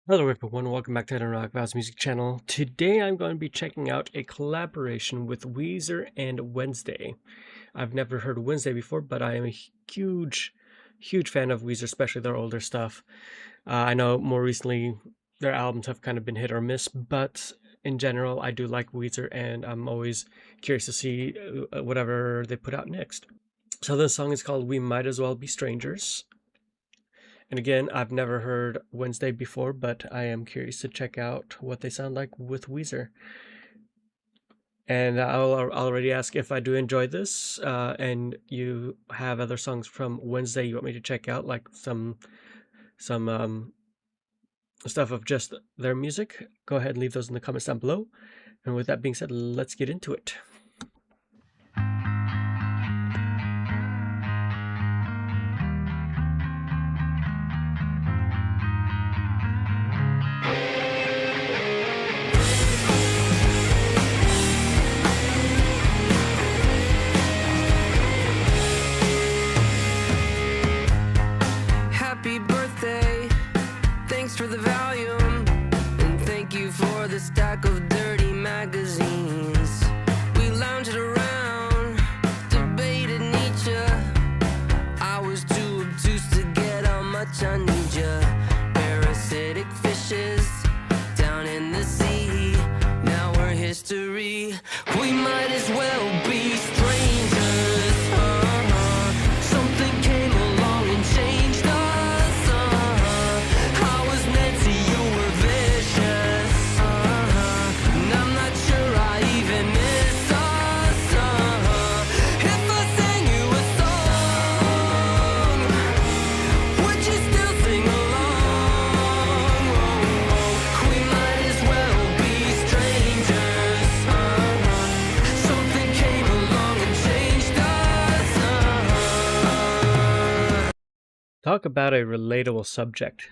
Hello everyone, welcome back to the Rock Vows Music channel. Today I'm going to be checking out a collaboration with Weezer and Wednesday. I've never heard of Wednesday before, but I am a huge fan of Weezer, especially their older stuff. I know more recently their albums have kind of been hit or miss, but in general I do like Weezer and I'm always curious to see whatever they put out next. So this song is called We Might As Well Be Strangers. And again, I've never heard Wednesday before, but I am curious to check out what they sound like with Weezer. And I'll already ask if I do enjoy this, and you have other songs from Wednesday you want me to check out, like some stuff of just their music. Go ahead and leave those in the comments down below. And with that being said, let's get into it. Happy birthday, thanks for the volume, and thank you for the stack of dirty magazines. We lounged around, debated Nietzsche. I was too obtuse to get how much I need ya. Parasitic fishes down in the sea, now we're history. We might as well be strangers. Something came along and changed us. I was Nancy, you were vicious. And I'm not sure I even miss us. If I sang you a song, would you still sing along? We might as well be strangers. Something came along and changed us. Talk about a relatable subject.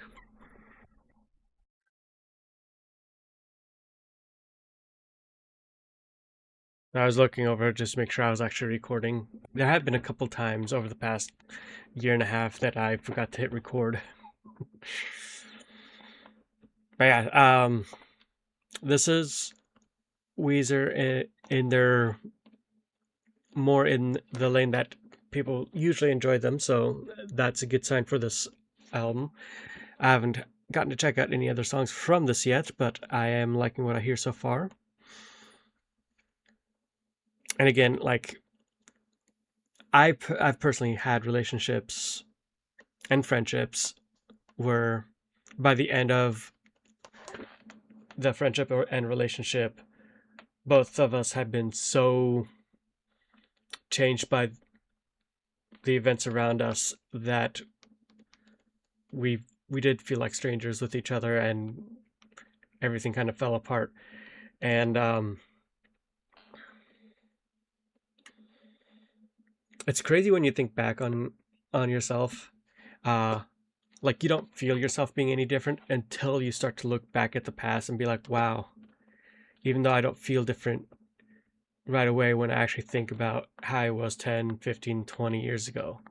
I was looking over just to make sure I was actually recording. There have been a couple times over the past year and a half that I forgot to hit record. But yeah, this is Weezer in their more in the lane that people usually enjoy them, so that's a good sign for this album. I haven't gotten to check out any other songs from this yet, but I am liking what I hear so far. And again, like I've personally had relationships and friendships where by the end of the friendship and relationship, both of us had been so changed by the events around us that we did feel like strangers with each other, and everything kind of fell apart. And it's crazy when you think back on yourself. Like you don't feel yourself being any different until you start to look back at the past and be like, wow, even though I don't feel different right away when I actually think about how I was 10, 15, 20 years ago.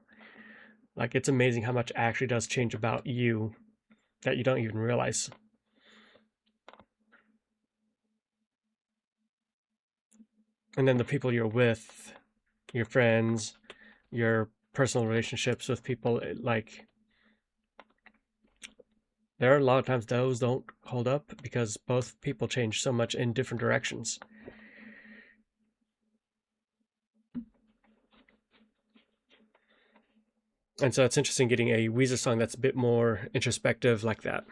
Like, it's amazing how much actually does change about you that you don't even realize. And then the people you're with, your friends, your personal relationships with people, like, there are a lot of times those don't hold up because both people change so much in different directions. And so it's interesting getting a Weezer song that's a bit more introspective like that.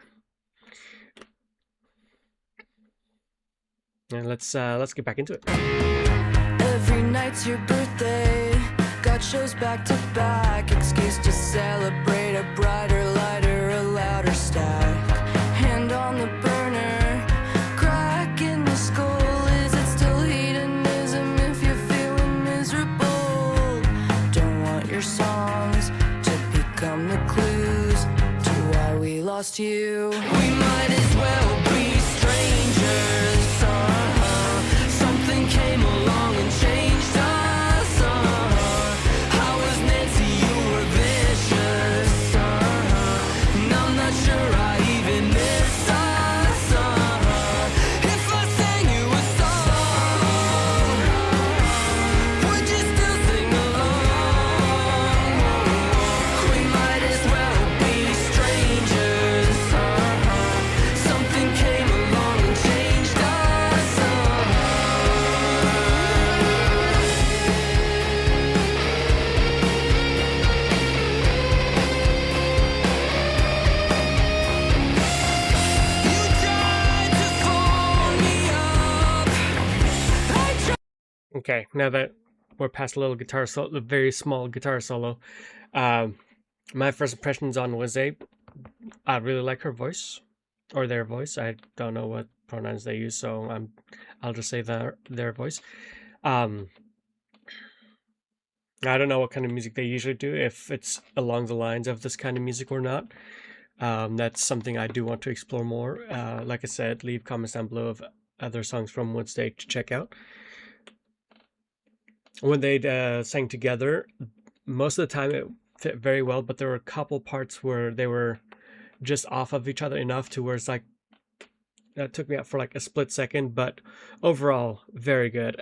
And let's get back into it. Every night's your birthday, got shows back to back. Excuse to celebrate a brighter, lighter, a louder stack. Hand on the burner, crack in the skull. Is it still hedonism if you're feeling miserable? Don't want your songs to become the clues to why we lost you. We might as well be strangers. Something came along and changed us. I was Nancy, you were vicious. And I'm not sure I even miss us. Okay, now that we're past a little guitar solo, a very small guitar solo, um, my first impressions on Wednesday, I really like her voice, or their voice. I don't know what pronouns they use, so I'll just say their voice. Um, I don't know what kind of music they usually do, if it's along the lines of this kind of music or not. That's something I do want to explore more. Like I said, leave comments down below of other songs from Wednesday to check out. When they sang together, most of the time it fit very well, but there were a couple parts where they were just off of each other enough to where it's like, that took me out for like a split second, but overall, very good.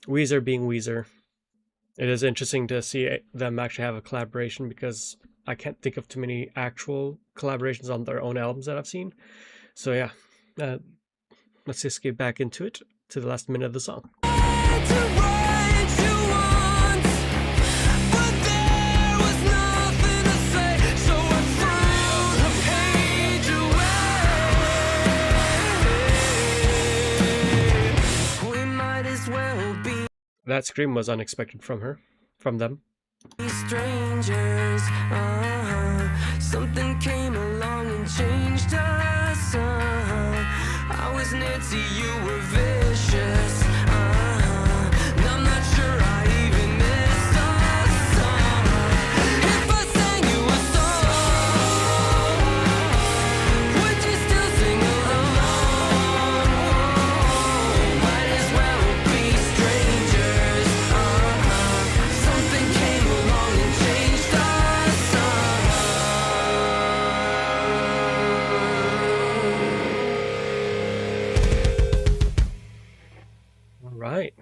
Weezer being Weezer. It is interesting to see them actually have a collaboration, because I can't think of too many actual collaborations on their own albums that I've seen. So yeah, let's just get back into it, to the last minute of the song. That scream was unexpected from them. Strangers, something came along and changed us. I was Nancy, you were vicious. And I'm not sure I even missed a song. If I sang you a song, would you still sing along? Might as well be strangers. Something came along and changed us. All right.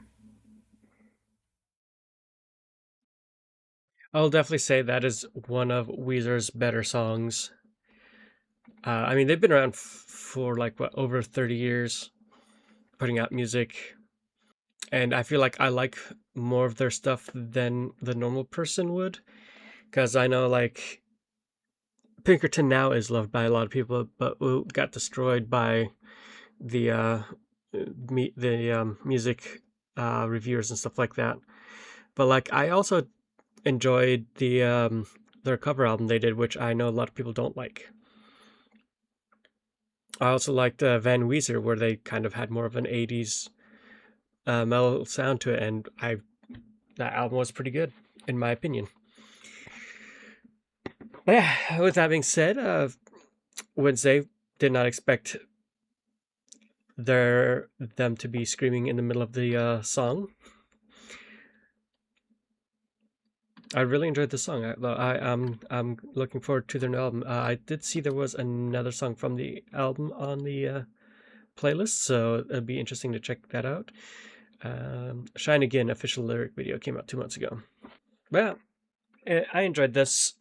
I'll definitely say that is one of Weezer's better songs. I mean, they've been around for like what, over 30 years, putting out music, and I feel like I like more of their stuff than the normal person would, because I know like Pinkerton now is loved by a lot of people, but got destroyed by the music reviewers and stuff like that. But like, I also enjoyed their cover album they did, which I know a lot of people don't like. I also liked Van Weezer, where they kind of had more of an 80s mellow sound to it, and that album was pretty good, in my opinion. But yeah, with that being said, Wednesday did not expect them to be screaming in the middle of the song. I really enjoyed the song. I'm looking forward to their new album. I did see there was another song from the album on the playlist, so it'd be interesting to check that out. Shine Again official lyric video came out 2 months ago. But yeah, I enjoyed this.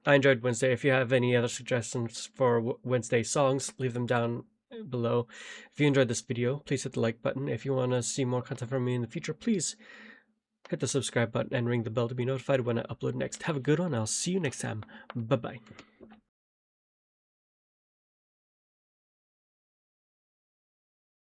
I enjoyed Wednesday. If you have any other suggestions for Wednesday songs, leave them down below. If you enjoyed this video, please hit the like button. If you want to see more content from me in the future, please hit the subscribe button and ring the bell to be notified when I upload next. Have a good one. I'll see you next time. Bye-bye.